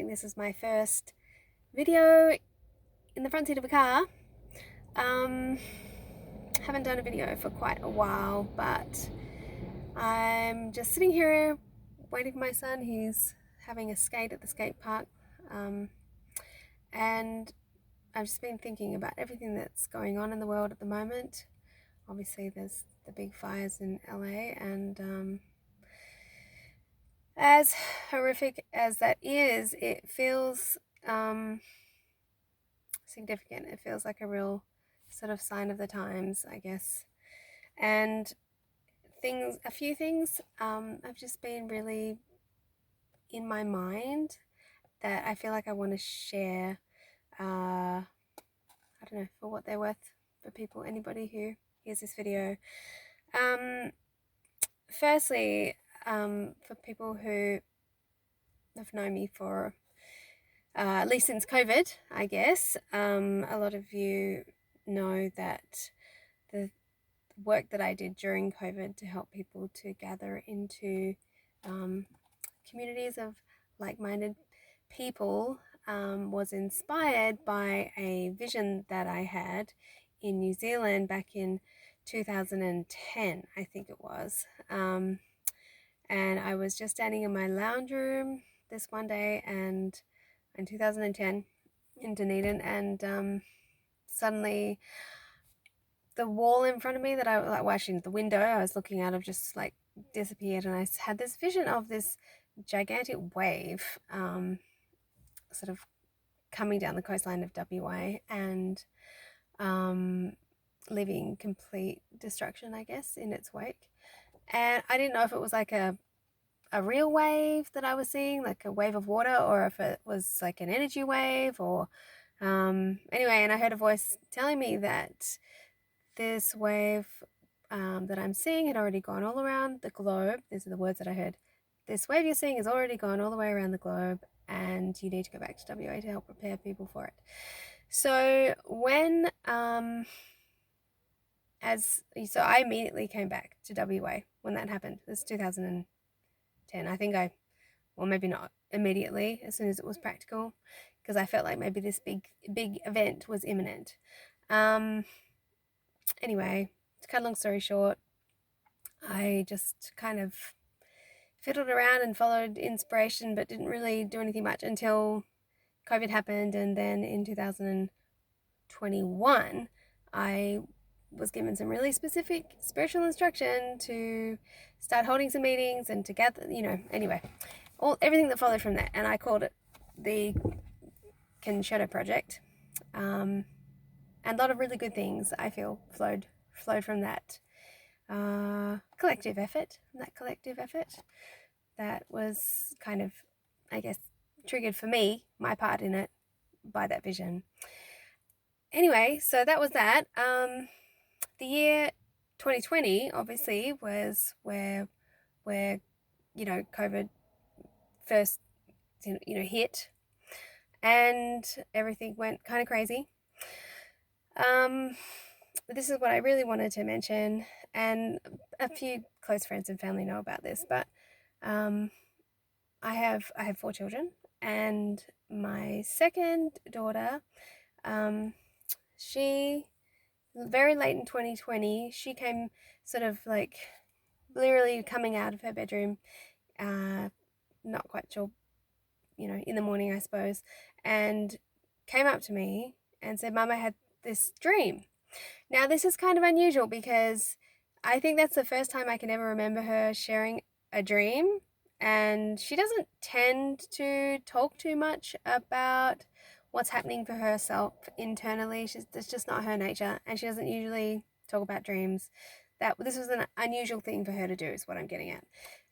think this is my first video in the front seat of a car. Haven't done a video for quite a while, but I'm just sitting here waiting for my son. He's having a skate at the skate park, and I've just been thinking about everything that's going on in the world at the moment. Obviously there's the big fires in LA, and as horrific as that is, it feels significant. It feels like a real sort of sign of the times, I guess. And a few things have just been really in my mind that I feel like I want to share. I don't know, for what they're worth for people, anybody who hears this video. Firstly, for people who have known me for at least since COVID, I guess, a lot of you know that the work that I did during COVID to help people to gather into communities of like-minded people was inspired by a vision that I had in New Zealand back in 2010, I think it was. And I was just standing in my lounge room this one day, and in 2010 in Dunedin, and suddenly the wall in front of me that I like, well, actually the window I was looking out of just like disappeared, and I had this vision of this gigantic wave sort of coming down the coastline of WA and leaving complete destruction, I guess, in its wake. And I didn't know if it was like a real wave that I was seeing, like a wave of water, or if it was like an energy wave, or anyway, and I heard a voice telling me that this wave that I'm seeing had already gone all around the globe. These are the words that I heard. This wave you're seeing has already gone all the way around the globe, and you need to go back to WA to help prepare people for it. So when so I immediately came back to WA when that happened. It was 2010. I think well, maybe not immediately, as soon as it was practical, because I felt like maybe this big event was imminent. Anyway, to cut a long story short, I just kind of fiddled around and followed inspiration, but didn't really do anything much until COVID happened. And then in 2021, I was given some really specific spiritual instruction to start holding some meetings and to gather, anyway, everything that followed from that. And I called it the Concerto Project. And a lot of really good things, I feel, flowed from that collective effort. That was kind of, I guess, triggered for me, my part in it, by that vision. Anyway, so that was that. The year 2020 obviously was where COVID first hit, and everything went kind of crazy. This is what I really wanted to mention, and a few close friends and family know about this, but I have 4 children, and my second daughter, she very late in 2020, she came sort of like literally coming out of her bedroom, not quite sure, in the morning, I suppose, and came up to me and said, "Mum, I had this dream." Now, this is kind of unusual because I think that's the first time I can ever remember her sharing a dream, and she doesn't tend to talk too much about what's happening for herself internally. That's just not her nature, and she doesn't usually talk about dreams. This was an unusual thing for her to do, is what I'm getting at.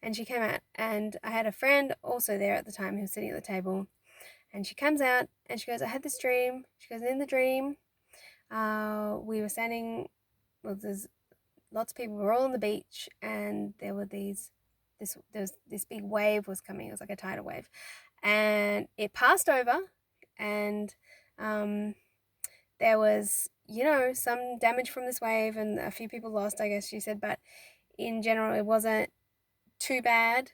And she came out, and I had a friend also there at the time who was sitting at the table, and she comes out and she goes, "I had this dream." She goes, "In the dream, we were standing, well, there's lots of people, we were all on the beach, and there was this big wave was coming. It was like a tidal wave, and it passed over, and there was, some damage from this wave, and a few people lost, I guess she said, but in general, it wasn't too bad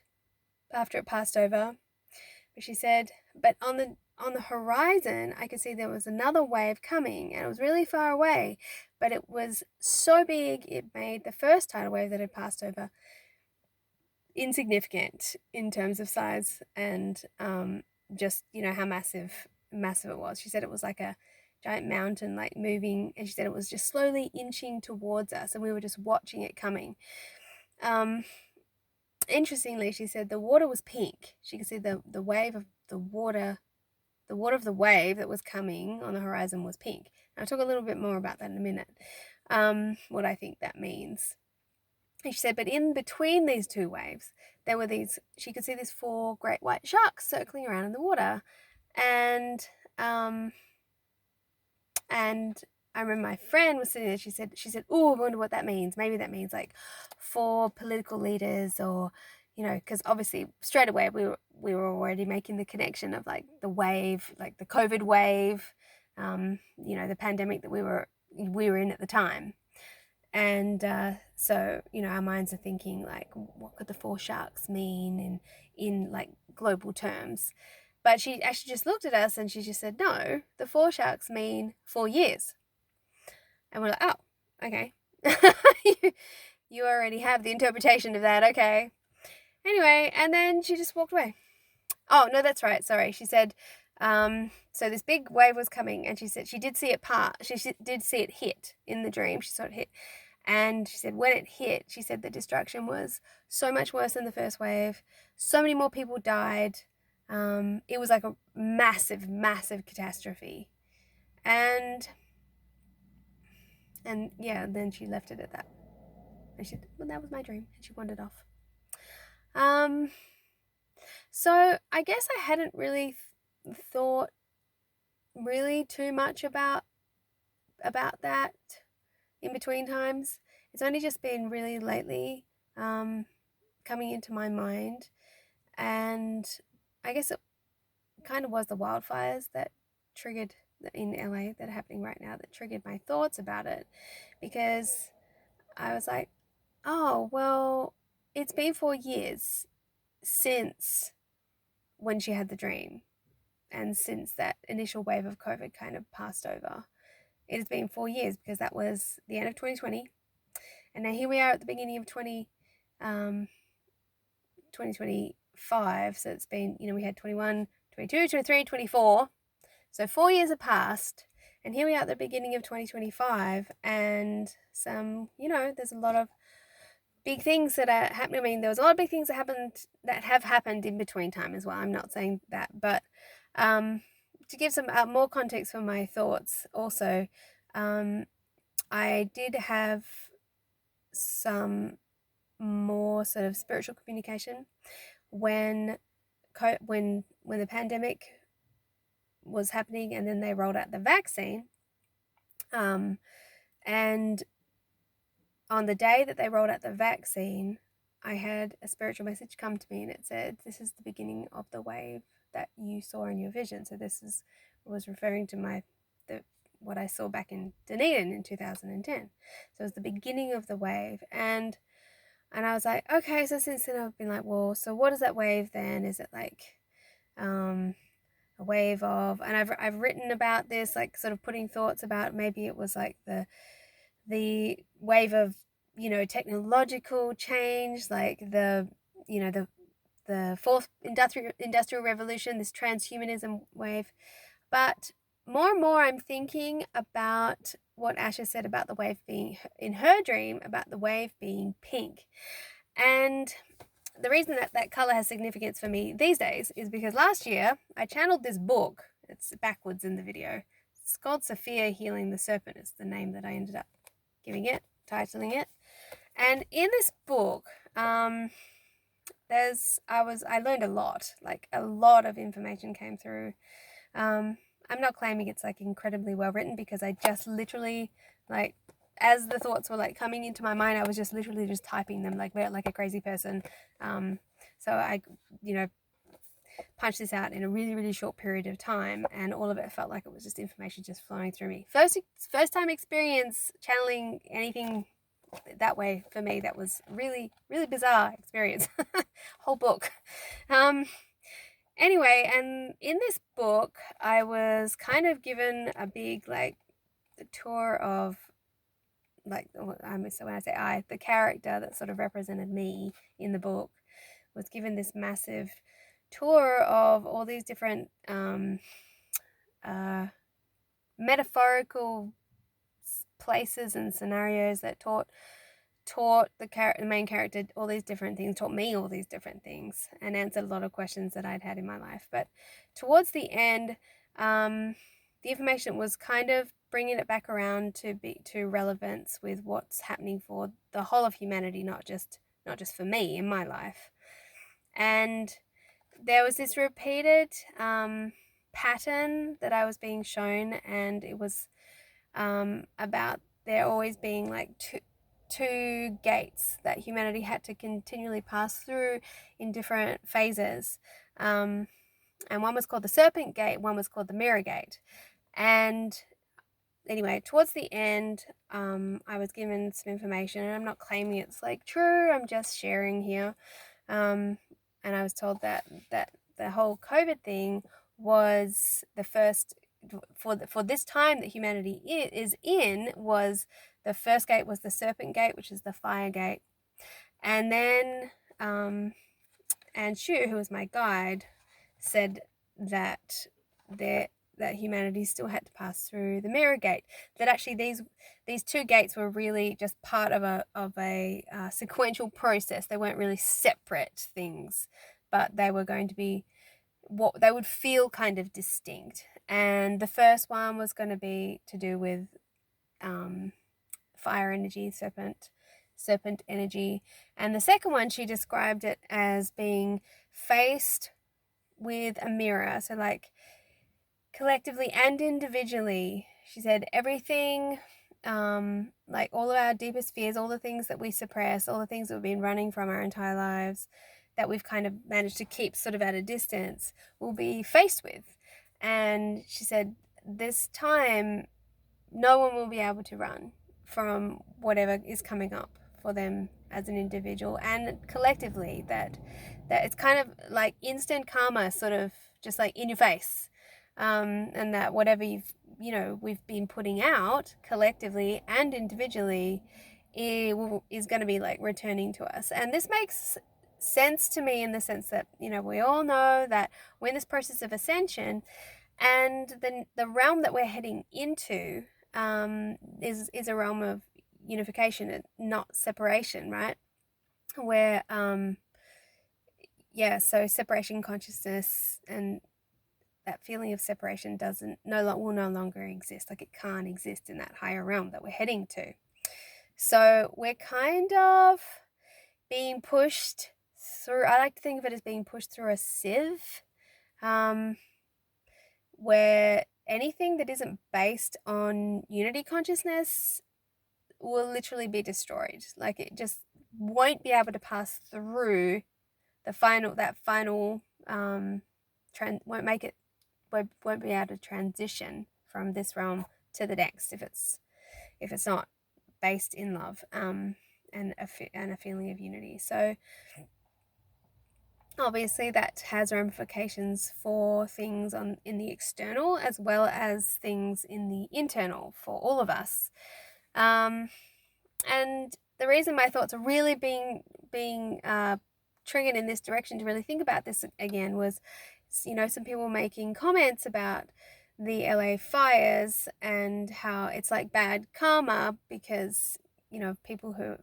after it passed over. But she said, but on the horizon, I could see there was another wave coming, and it was really far away, but it was so big it made the first tidal wave that had passed over insignificant in terms of size and just how massive it was. She said it was like a giant mountain like moving, and she said it was just slowly inching towards us, and we were just watching it coming. Interestingly, she said the water was pink. She could see the wave of the water. The water of the wave that was coming on the horizon was pink. And I'll talk a little bit more about that in a minute, what I think that means. And she said, but in between these two waves, there were she could see these 4 great white sharks circling around in the water. And I remember my friend was sitting there, she said, oh, I wonder what that means. Maybe that means like 4 political leaders, or, because obviously straight away we were already making the connection of like the wave, like the COVID wave, the pandemic that we were in at the time. And so, our minds are thinking like, what could the 4 sharks mean in like global terms? But she actually just looked at us and she just said, no, the 4 sharks mean 4 years. And we're like, oh, okay. You already have the interpretation of that, okay. Anyway, and then she just walked away. Oh, no, that's right. Sorry. She said, so this big wave was coming, and she said she did see it She did see it hit in the dream. She saw it hit. And she said when it hit, she said the destruction was so much worse than the first wave. So many more people died. It was like a massive, massive catastrophe. And yeah, then she left it at that. And she said, well, that was my dream. And she wandered off. So I guess I hadn't really thought really too much about that in between times. It's only just been really lately coming into my mind. And I guess it kind of was the wildfires that triggered in LA that are happening right now that triggered my thoughts about it, because I was like, oh, well, it's been 4 years since when she had the dream and since that initial wave of COVID kind of passed over. It has been 4 years, because that was the end of 2020. And now here we are at the beginning of 2025. So it's been, we had 21, 22, 23, 24. So 4 years have passed. And here we are at the beginning of 2025. And there's a lot of big things that are happening. I mean, there was a lot of big things that have happened in between time as well. I'm not saying that, but to give some more context for my thoughts also, I did have some more sort of spiritual communication when the pandemic was happening, and then they rolled out the vaccine. And on the day that they rolled out the vaccine, I had a spiritual message come to me, and it said, this is the beginning of the wave that you saw in your vision. So this was referring to what I saw back in Dunedin in 2010. So it was the beginning of the wave. And I was like, okay, so since then I've been like, well, so what is that wave then? Is it like a wave of, and I've written about this, like sort of putting thoughts about maybe it was like the wave of, technological change, like the fourth industrial revolution, this transhumanism wave. But more and more I'm thinking about what Asha said about the wave being, in her dream, about the wave being pink. And the reason that color has significance for me these days is because last year I channeled this book. It's backwards in the video. It's called Sophia Healing the Serpent. It's the name that I ended up giving it, titling it. And in this book, I learned a lot. Like a lot of information came through. I'm not claiming it's like incredibly well written, because I just literally, like, as the thoughts were like coming into my mind, I was just literally just typing them like a crazy person. So I, punched this out in a really, really short period of time, and all of it felt like it was just information just flowing through me. First time experience channeling anything that way for me. That was really, really bizarre experience. Whole book. Anyway, and in this book, I was kind of given a big, like, the tour of, like, so when I say I, the character that sort of represented me in the book was given this massive tour of all these different metaphorical places and scenarios that taught the main character all these different things, taught me all these different things, and answered a lot of questions that I'd had in my life. But towards the end, the information was kind of bringing it back around to relevance with what's happening for the whole of humanity, not just for me in my life. And there was this repeated pattern that I was being shown, and it was about there always being like two gates that humanity had to continually pass through in different phases. And one was called the serpent gate, one was called the mirror gate. And anyway, towards the end, I was given some information, and I'm not claiming it's like true, I'm just sharing here. And I was told that the whole COVID thing was the first for this time that humanity is in. Was the first gate was the serpent gate, which is the fire gate, and then and Shu, who was my guide, said that that humanity still had to pass through the mirror gate. That actually these two gates were really just part of a sequential process. They weren't really separate things, but they were going to be what they would feel kind of distinct. And the first one was going to be to do with fire energy, serpent energy, and the second one she described it as being faced with a mirror. So like collectively and individually, she said everything, like all of our deepest fears, all the things that we suppress, all the things that we've been running from our entire lives, that we've kind of managed to keep sort of at a distance, will be faced with. And she said this time no one will be able to run from whatever is coming up for them as an individual and collectively. That it's kind of like instant karma, sort of just like in your face. And that whatever we've been putting out collectively and individually is going to be like returning to us. And this makes sense to me in the sense that we all know that we're in this process of ascension, and then the realm that we're heading into is a realm of unification and not separation, right? Where so separation consciousness and that feeling of separation will no longer exist. Like it can't exist in that higher realm that we're heading to. So we're kind of being pushed through. I like to think of it as being pushed through a sieve, where anything that isn't based on unity consciousness will literally be destroyed. Like it just won't be able to pass through that final won't be able to transition from this realm to the next if it's not based in love and a feeling of unity. So obviously that has ramifications for things in the external as well as things in the internal for all of us. And the reason my thoughts are really being triggered in this direction to really think about this again was, some people making comments about the LA fires and how it's like bad karma because, people who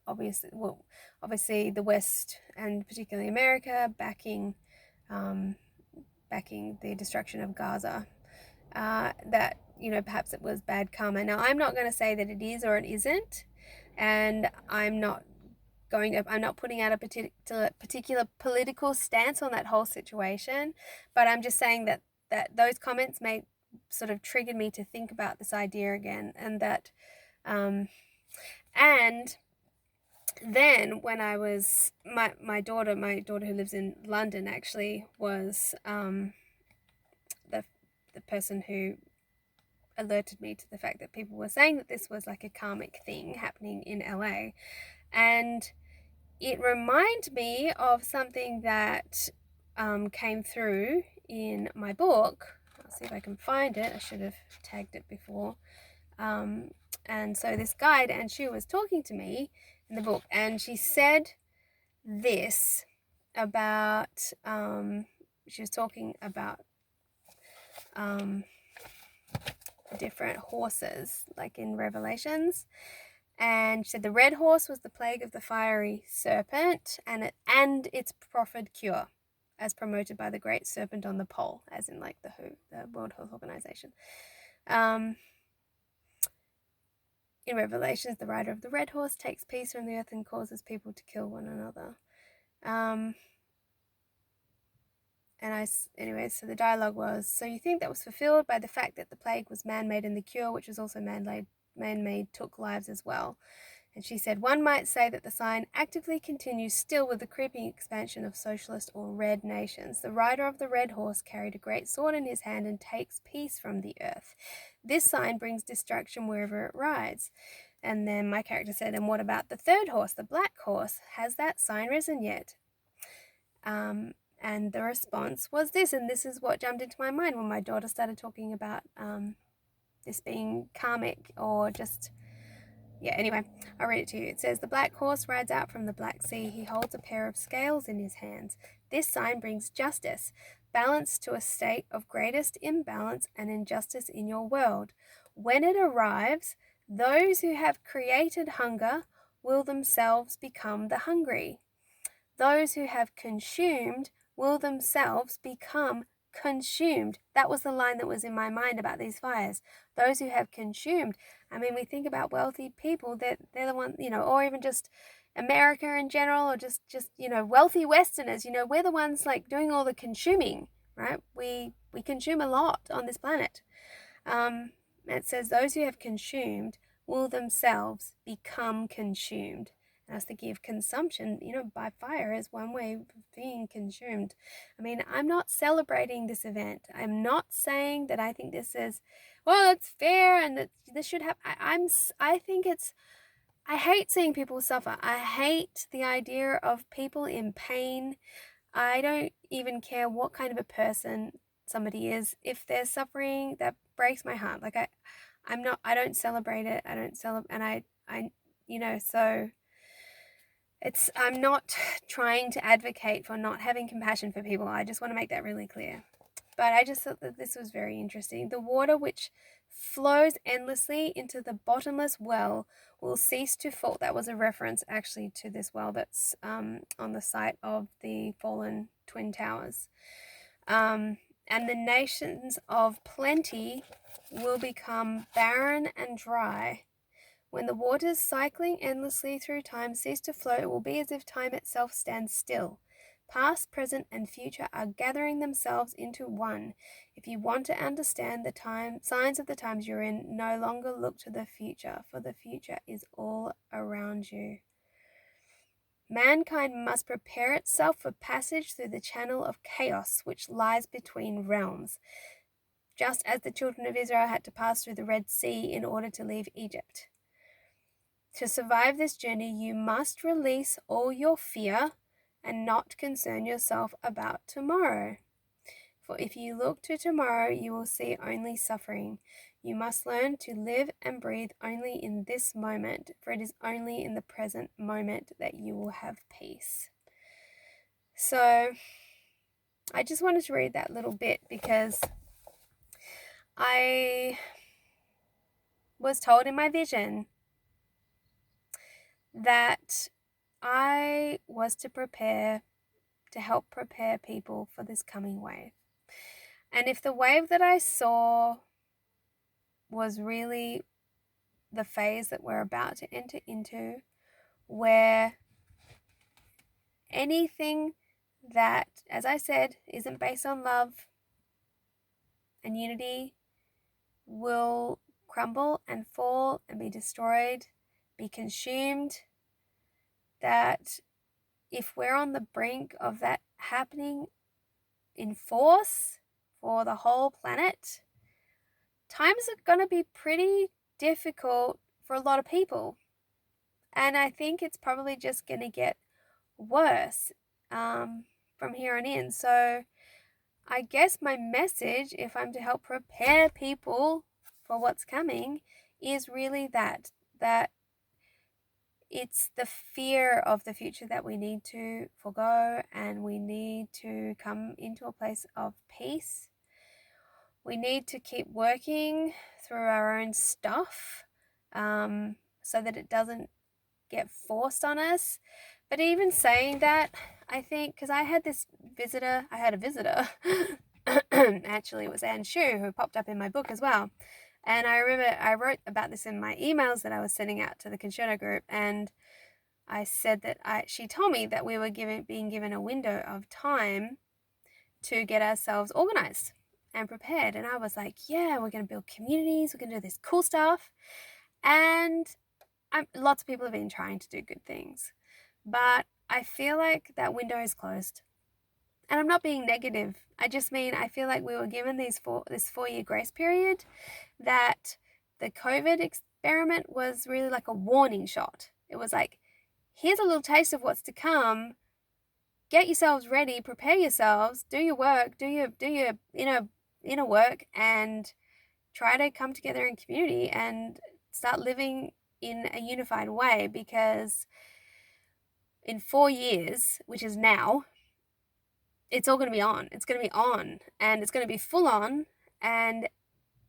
obviously the West and particularly America backing the destruction of Gaza, that perhaps it was bad karma. Now I'm not going to say that it is or it isn't, and I'm not putting out a particular political stance on that whole situation, but I'm just saying that those comments may sort of triggered me to think about this idea again, and that and then when I was my daughter who lives in London actually was the person who alerted me to the fact that people were saying that this was like a karmic thing happening in LA, and it reminded me of something that came through in my book. I'll see if I can find it. I should have tagged it before. And so this guide, and she was talking to me in the book, and she said this about, she was talking about different horses, like in Revelations. And she said the red horse was the plague of the fiery serpent, and its proffered cure, as promoted by the great serpent on the pole, as in like the WHO, the World Health Organization. In Revelations, the rider of the red horse takes peace from the earth and causes people to kill one another. Anyway, so the dialogue was, so you think that was fulfilled by the fact that the plague was man-made and the cure, which was also man-made, took lives as well. And she said, one might say that the sign actively continues still with the creeping expansion of socialist or red nations. The rider of the red horse carried a great sword in his hand and takes peace from the earth. This sign brings destruction wherever it rides. And then my character said, and what about the third horse, the black horse? Has that sign risen yet? And the response was this, and this is what jumped into my mind when my daughter started talking about this being karmic or just, yeah, anyway, I'll read it to you. It says, the black horse rides out from the Black Sea. He holds a pair of scales in his hands. This sign brings justice, balance to a state of greatest imbalance and injustice in your world. When it arrives, those who have created hunger will themselves become the hungry. Those who have consumed will themselves become consumed. That was the line that was in my mind about these fires. Those who have consumed. I mean, we think about wealthy people, they're the ones, or even just America in general, or just wealthy Westerners, we're the ones like doing all the consuming, right? We consume a lot on this planet. It says those who have consumed will themselves become consumed. And I was thinking of consumption, by fire is one way of being consumed. I mean, I'm not celebrating this event. I'm not saying that I think this is, well, it's fair and that this should happen. I think I hate seeing people suffer. I hate the idea of people in pain. I don't even care what kind of a person somebody is. If they're suffering, that breaks my heart. Like I don't celebrate it. I don't celebrate, and so I'm not trying to advocate for not having compassion for people. I just want to make that really clear. But I just thought that this was very interesting. The water which flows endlessly into the bottomless well will cease to fall. That was a reference actually to this well that's on the site of the fallen Twin Towers. And the nations of plenty will become barren and dry. When the waters cycling endlessly through time cease to flow, it will be as if time itself stands still. Past, present, and future are gathering themselves into one. If you want to understand the signs of the times you're in, no longer look to the future, for the future is all around you. Mankind must prepare itself for passage through the channel of chaos which lies between realms, just as the children of Israel had to pass through the Red Sea in order to leave Egypt. To survive this journey, you must release all your fear and not concern yourself about tomorrow. For if you look to tomorrow, you will see only suffering. You must learn to live and breathe only in this moment, for it is only in the present moment that you will have peace. So, I just wanted to read that little bit because I was told in my vision that I was to help prepare people for this coming wave. And if the wave that I saw was really the phase that we're about to enter into, where anything that, as I said, isn't based on love and unity will crumble and fall and be destroyed, be consumed, that if we're on the brink of that happening in force for the whole planet, times are going to be pretty difficult for a lot of people. And I think it's probably just going to get worse. From from here on in. So I guess my message, if I'm to help prepare people for what's coming, is really that it's the fear of the future that we need to forego, and we need to come into a place of peace. We need to keep working through our own stuff, so that it doesn't get forced on us. But even saying that, I think, because I had a visitor, actually it was Anne Shu, who popped up in my book as well. And I remember I wrote about this in my emails that I was sending out to the Concerto group, and I said that she told me that we were being given a window of time to get ourselves organized and prepared. And I was like, yeah, we're going to build communities, we're going to do this cool stuff. And lots of people have been trying to do good things, but I feel like that window is closed. And I'm not being negative. I just mean I feel like we were given this 4-year grace period, that the COVID experiment was really like a warning shot. It was like, here's a little taste of what's to come. Get yourselves ready, prepare yourselves, do your work, do your inner work, and try to come together in community and start living in a unified way, because in 4 years, which is now, it's all going to be on. It's going to be on, and it's going to be full on, and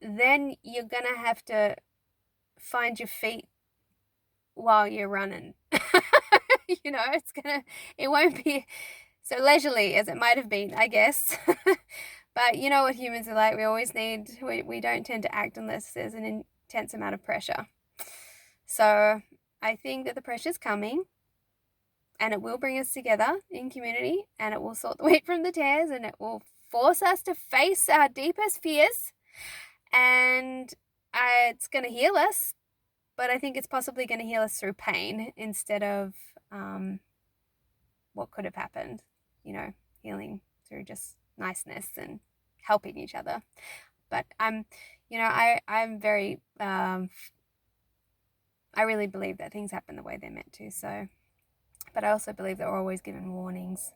then you're going to have to find your feet while you're running. It won't be so leisurely as it might have been, I guess. But you know what humans are like. We don't tend to act unless there's an intense amount of pressure. So I think that the pressure's coming, and it will bring us together in community, and it will sort the wheat from the tares, and it will force us to face our deepest fears, and it's going to heal us. But I think it's possibly going to heal us through pain instead of what could have happened, healing through just niceness and helping each other. But I'm very, I really believe that things happen the way they're meant to. So, but I also believe that we're always given warnings.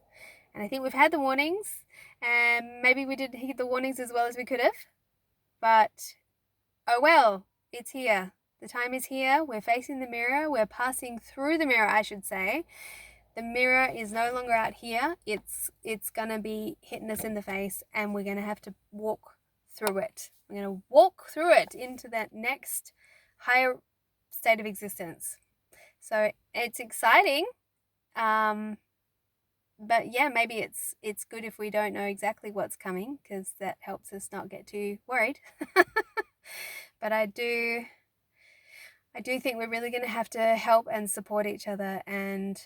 And I think we've had the warnings, and maybe we didn't heed the warnings as well as we could have. But, oh well, it's here. The time is here. We're facing the mirror. We're passing through the mirror, I should say. The mirror is no longer out here. It's going to be hitting us in the face, and we're going to have to walk through it. We're going to walk through it into that next higher state of existence. So it's exciting. But yeah, maybe it's good if we don't know exactly what's coming, because that helps us not get too worried. But I do think we're really going to have to help and support each other and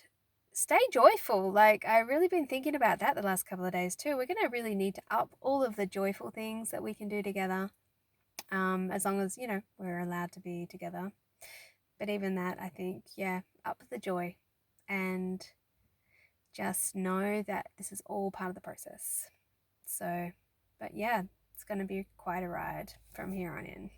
stay joyful. Like, I've really been thinking about that the last couple of days too. We're going to really need to up all of the joyful things that we can do together, as long as, we're allowed to be together. But even that, I think, up the joy, and just know that this is all part of the process. So, but yeah, it's going to be quite a ride from here on in.